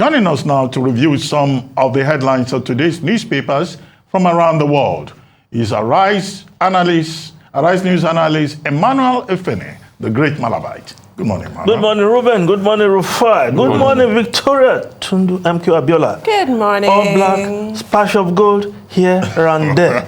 Joining us now to review some of the headlines of today's newspapers from around the world is Arise News analyst Emmanuel Efene, the great Malabite. Good morning, Emmanuel. Good morning, Ruben. Good morning, Rufai. Good morning, Victoria. Tundu MQ Abiola. Good morning. All black, splash of gold here and there.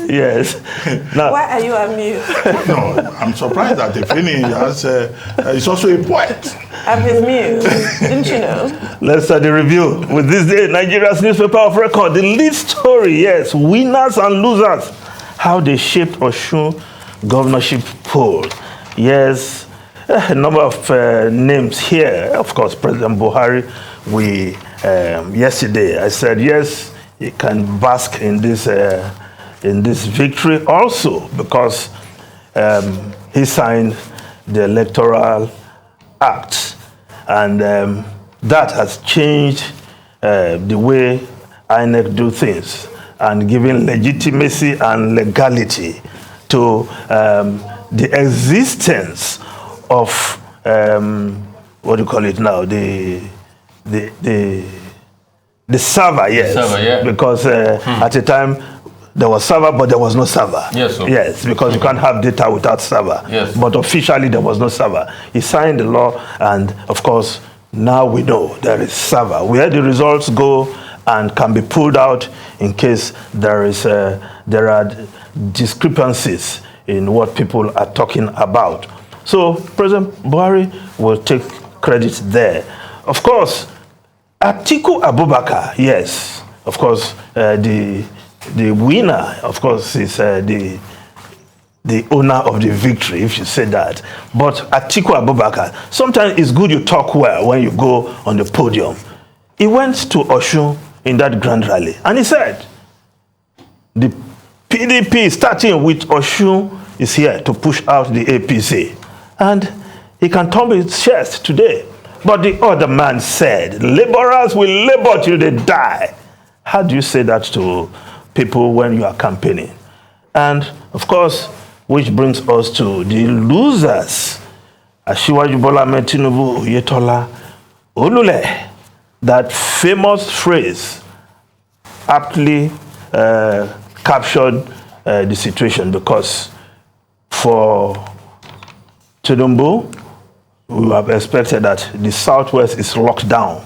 Yes. Now, why are you amused? No, I'm surprised that Efene is also a poet. I'm his muse. Didn't you know? Let's start the review with this day, Nigeria's newspaper of record. The lead story, yes, winners and losers. How they shaped Osun governorship poll. Yes, a number of names here. Of course, President Buhari, yesterday I said, yes, he can bask in this victory also because he signed the Electoral Act. And that has changed the way INEC do things and giving legitimacy and legality to the existence of what do you call it now? The server, yes. The server, yeah. Because at the time there was server, but there was no server. Yes, sir. Yes, because you can't have data without server. Yes. But officially there was no server. He signed the law, and of course now we know there is server. Where the results go and can be pulled out in case there are discrepancies in what people are talking about. So President Buhari will take credit there. Of course, Atiku Abubakar, yes, of course, the winner, of course, is the owner of the victory, if you say that. But Atiku Abubakar, sometimes it's good you talk well when you go on the podium. He went to Osun in that grand rally, and he said, the PDP, starting with Osun, is here to push out the APC. And he can thump his chest today. But the other man said, laborers will labor till they die. How do you say that to people when you are campaigning? And, of course, which brings us to the losers. Asiwaju Bola Ahmed Tinubu Oyetola Olule. That famous phrase aptly captured the situation, because for Tinubu, we have expected that the Southwest is locked down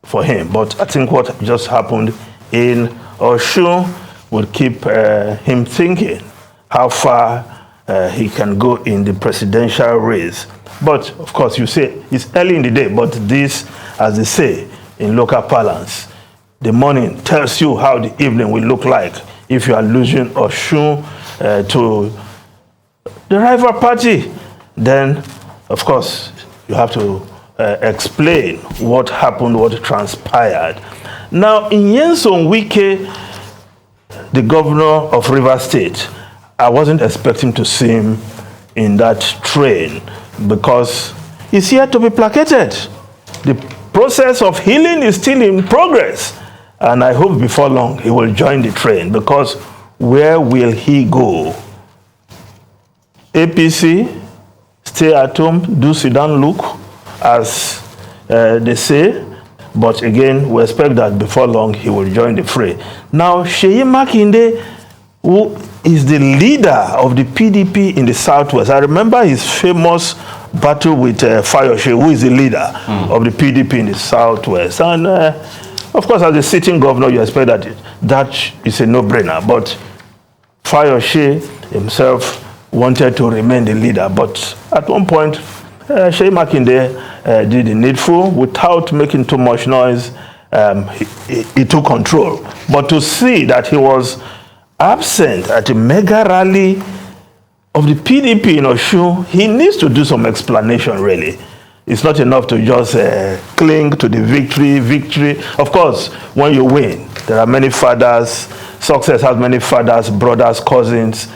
for him. But I think what just happened in Osun will keep him thinking how far he can go in the presidential race. But, of course, you say it's early in the day, but this, as they say in local parlance, the morning tells you how the evening will look like if you are losing Osun to the rival party. Then, of course, you have to explain what happened, what transpired. Now, in Nyesom Wike, the governor of Rivers State, I wasn't expecting to see him in that train because he's here to be placated. The process of healing is still in progress. And I hope before long he will join the train, because where will he go? APC, stay at home, do sit down, look, as they say. But again, we expect that before long he will join the fray. Now, Seyi Makinde, who is the leader of the PDP in the Southwest, I remember his famous battle with Fayose, who is the leader of the PDP in the Southwest. And of course, as a sitting governor, you expect that is a no-brainer. But Fayose himself wanted to remain the leader. But at one point, Seyi Makinde did the needful without making too much noise. He took control. But to see that he was absent at a mega rally of the PDP in Osun, he needs to do some explanation, really. It's not enough to just cling to the victory. Of course, when you win, there are many fathers. Success has many fathers, brothers, cousins.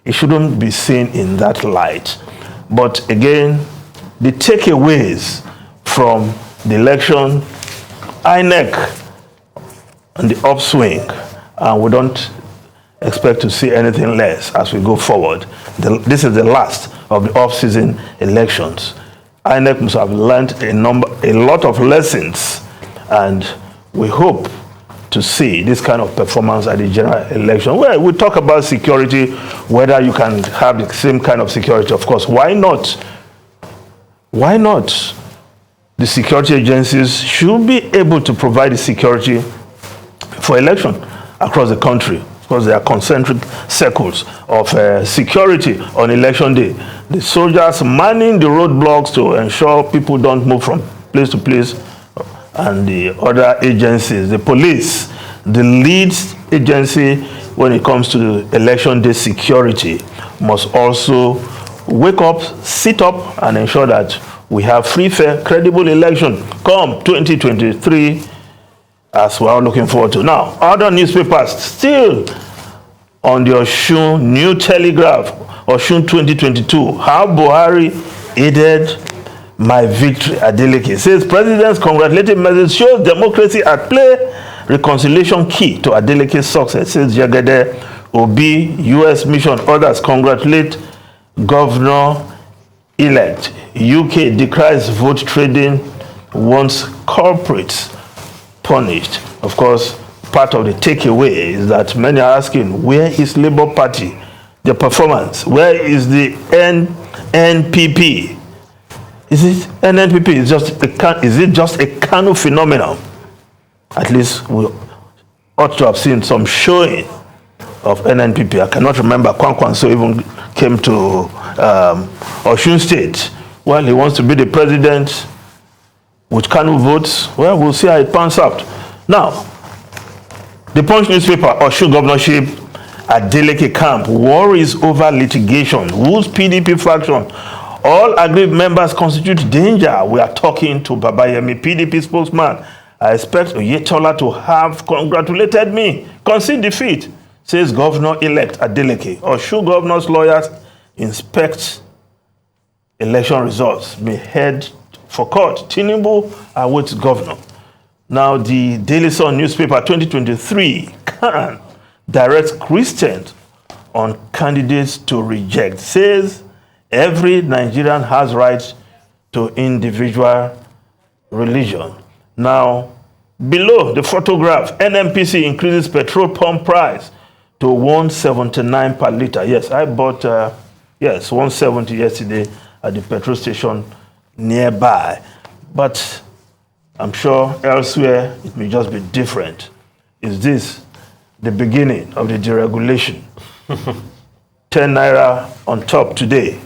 It shouldn't be seen in that light. But again, the takeaways from the election, INEC on the upswing, and we don't expect to see anything less as we go forward. This is the last of the off-season elections. INEC must have learned a lot of lessons, and we hope to see this kind of performance at the general election. Well, we talk about security, whether you can have the same kind of security. Of course, why not? Why not? The security agencies should be able to provide the security for election across the country. Because there are concentric circles of security on election day. The soldiers manning the roadblocks to ensure people don't move from place to place, and the other agencies, the police, the lead agency when it comes to election day security, must also wake up, sit up, and ensure that we have free, fair, credible election come 2023, as we're all looking forward to. Now, other newspapers still on the Osun New Telegraph, Osun 2022, how Buhari aided my victory. Adeleke says president's congratulating message shows democracy at play, reconciliation key to Adeleke's success. Says Jagede Obi, U.S. mission. Others congratulate governor-elect. UK decries vote trading, wants corporates punished. Of course, part of the takeaway is that many are asking, where is Labour Party? The performance. Where is the NNPP? Is it NNPP? Is it just a Kano phenomenon? At least we ought to have seen some showing of NNPP. I cannot remember Kwankwanso even came to Osun State. Well, he wants to be the president with Kano votes. Well, we'll see how it pans out. Now, the Punch newspaper, Osun Governorship, Adeleke camp worries over litigation. Whose PDP faction? All aggrieved members constitute danger. We are talking to Babayemi, PDP spokesman. I expect Oyetola to have congratulated me. Concede defeat, says Governor-elect Adeleke. Osun governor's lawyers inspect election results. May head for court. Tinubu awaits governor. Now, the Daily Sun newspaper 2023 can direct Christians on candidates to reject. Says every Nigerian has rights to individual religion. Now, below the photograph, NMPC increases petrol pump price to 179 per liter. Yes, I bought 170 yesterday at the petrol station nearby. But I'm sure elsewhere it may just be different. Is this the beginning of the deregulation? 10 naira on top today.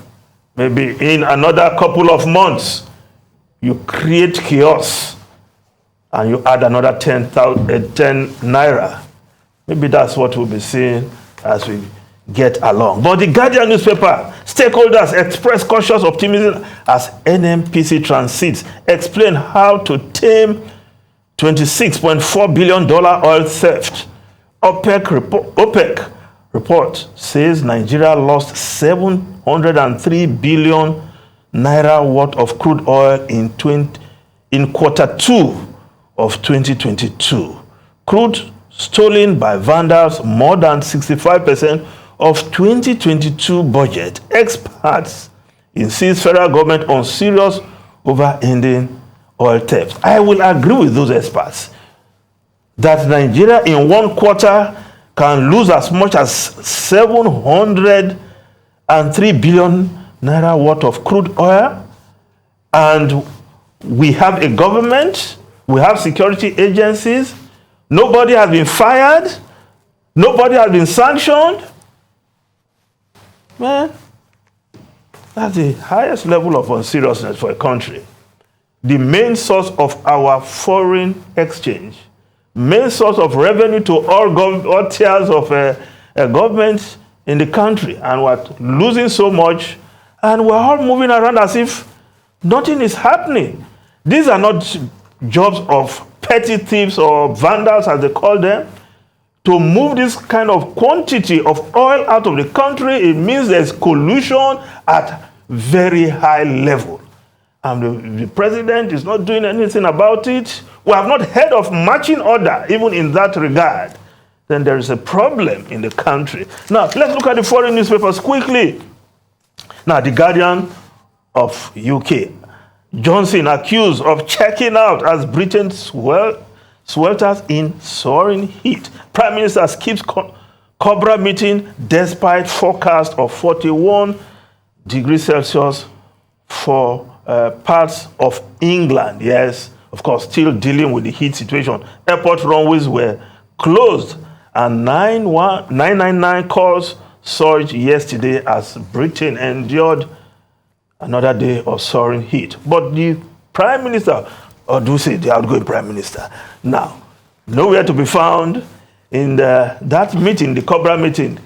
Maybe in another couple of months, you create chaos and you add another 10 naira. Maybe that's what we'll be seeing as we get along. But the Guardian newspaper, stakeholders express cautious optimism as NMPC transits, explain how to tame $26.4 billion oil theft. OPEC report says Nigeria lost 703 billion naira worth of crude oil in quarter 2 of 2022. Crude stolen by vandals, more than 65% of 2022 budget. Experts insist federal government on serious over ending oil theft. I will agree with those experts that Nigeria in one quarter can lose as much as 703 billion naira worth of crude oil, and we have a government, we have security agencies, nobody has been fired, nobody has been sanctioned. Man, that's the highest level of unseriousness for a country. The main source of our foreign exchange, main source of revenue to all tiers of government in the country, and we're losing so much, and we're all moving around as if nothing is happening. These are not jobs of petty thieves or vandals, as they call them. To move this kind of quantity of oil out of the country, it means there's collusion at very high level. And the president is not doing anything about it. We have not heard of marching order, even in that regard. Then there is a problem in the country. Now, let's look at the foreign newspapers quickly. Now, The Guardian of UK, Johnson accused of checking out as Britain swelters in soaring heat. Prime Minister skips Cobra meeting despite forecast of 41 degrees Celsius for parts of England. Yes, of course, still dealing with the heat situation. Airport runways were closed and 999 calls surged yesterday as Britain endured another day of soaring heat. But the Prime Minister, or do say the outgoing Prime Minister, now, nowhere to be found in that meeting, the Cobra meeting,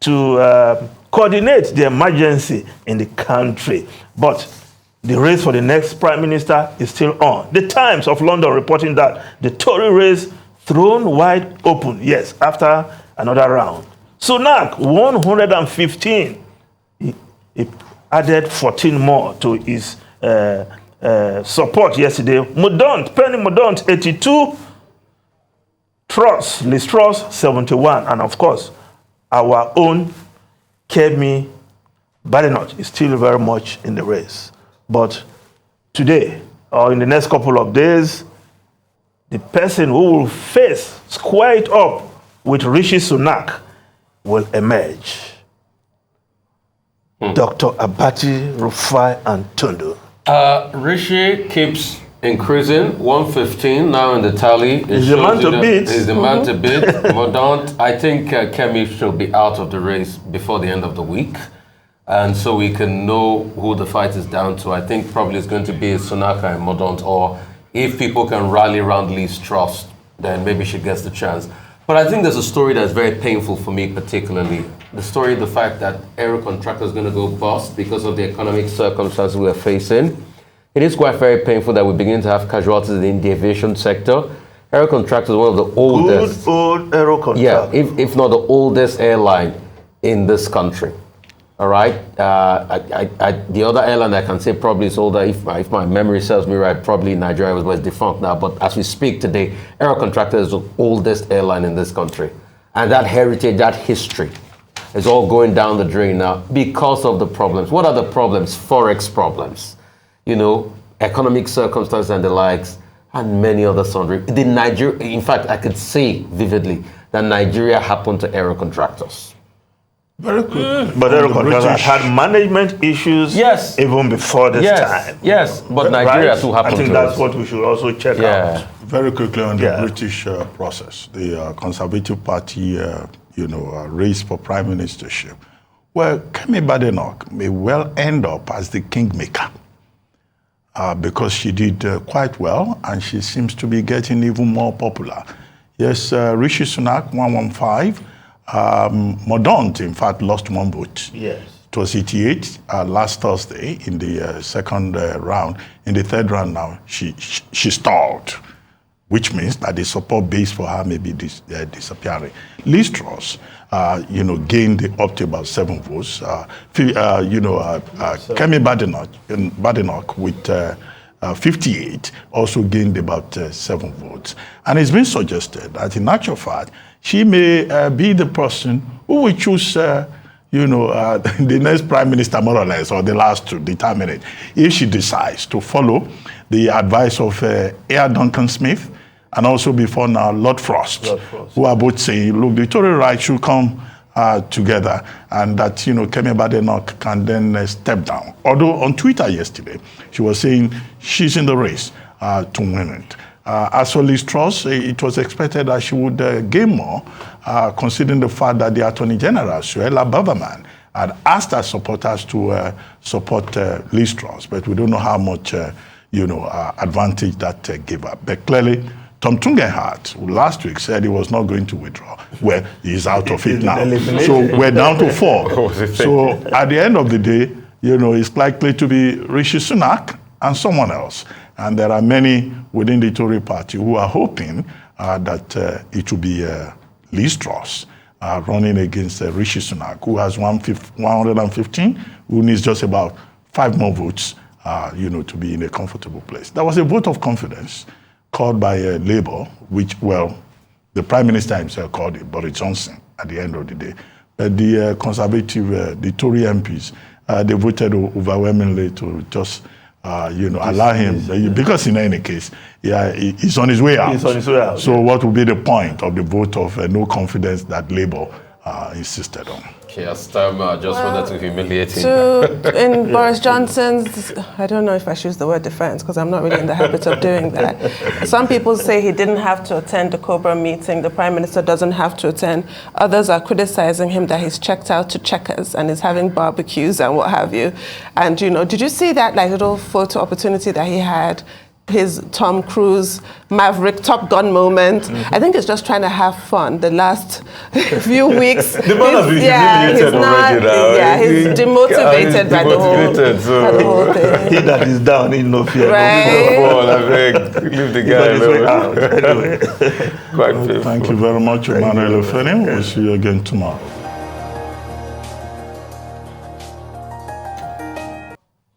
to coordinate the emergency in the country. But the race for the next Prime Minister is still on. The Times of London reporting that the Tory race thrown wide open, yes, after another round. Sunak, 115. He added 14 more to his support yesterday. Penny Mordaunt, 82. Liz Truss, 71. And of course, our own Kemi Badenoch is still very much in the race. But today, or in the next couple of days, the person who will square it up with Rishi Sunak will emerge. Dr. Abati, Rufai, and Tundu. Rishi keeps increasing, 115 now in the tally. He's the man to beat. He's the man to beat. Mordaunt, I think Kemi should be out of the race before the end of the week. And so we can know who the fight is down to. I think probably it's going to be Sunaka and Mordaunt, or if people can rally around Liz Truss, then maybe she gets the chance. But I think there's a story that's very painful for me particularly. The story, the fact that aero contractors are going to go bust because of the economic circumstances we're facing. It is quite very painful that we begin to have casualties in the aviation sector. Aero contractors is one of the oldest. Good old aero contractor. Yeah, if not the oldest airline in this country. All right. The other airline I can say probably is older, if my memory serves me right, probably Nigeria was defunct now. But as we speak today, Aero Contractor is the oldest airline in this country. And that heritage, that history is all going down the drain now because of the problems. What are the problems? Forex problems, economic circumstances and the likes, and many other sundry. In fact, I could say vividly that Nigeria happened to Aero Contractors. Very good. But Aero Contractors had management issues even before this time. Yes, but Nigeria too happened to I think that's what we should also check out. Very quickly on the British process. The Conservative Party, race for prime ministership. Well, Kemi Badenoch may well end up as the kingmaker because she did quite well and she seems to be getting even more popular. Yes, Rishi Sunak, 115. Mordaunt, in fact, lost one vote. Yes. It was 88 last Thursday in the second round. In the third round now, she stalled, which means that the support base for her may be disappearing. Liz Truss, gained up to about 7 votes. Kemi Badenoch with 58 also gained about 7 votes. And it's been suggested that in actual fact, she may be the person who will choose, the next prime minister, more or less, or the last to determine it, if she decides to follow the advice of Air Duncan Smith and also before now Lord Frost, who are both saying, look, the Tory right should come together and that, Kemi Badenoch can then step down. Although on Twitter yesterday, she was saying she's in the race to win it. As for Liz Truss, it was expected that she would gain more, considering the fact that the Attorney General, Suella Braverman, had asked her supporters to support Liz Truss, but we don't know how much, advantage that gave her. But clearly, Tom Tungenhart, who last week said he was not going to withdraw, well, he's out of it now. So we're down to 4. So at the end of the day, it's likely to be Rishi Sunak and someone else. And there are many within the Tory party who are hoping that it will be Liz Truss running against Rishi Sunak, who has 115, who needs just about 5 more votes, to be in a comfortable place. There was a vote of confidence called by Labour, which, the Prime Minister himself called it, Boris Johnson, at the end of the day. But the Conservative, the Tory MPs, they voted overwhelmingly to just allow him, because in any case, he's on his way out. He's on his way out. So what will be the point of the vote of no confidence that Labour insisted on? Just wanted to humiliate him. In Boris Johnson's, I don't know if I should use the word defense because I'm not really in the habit of doing that. Some people say he didn't have to attend the COBRA meeting. The Prime Minister doesn't have to attend. Others are criticizing him that he's checked out to Checkers and is having barbecues and what have you. And, did you see that little photo opportunity that he had? His Tom Cruise Maverick Top Gun moment. I think he's just trying to have fun. The last few weeks, the man has been humiliated already now. Yeah, he's demotivated by the whole thing. He that is down, he no fear. Right. Leave the guy alone. Thank you very much, Emmanuel Ofeni. We'll see you again tomorrow.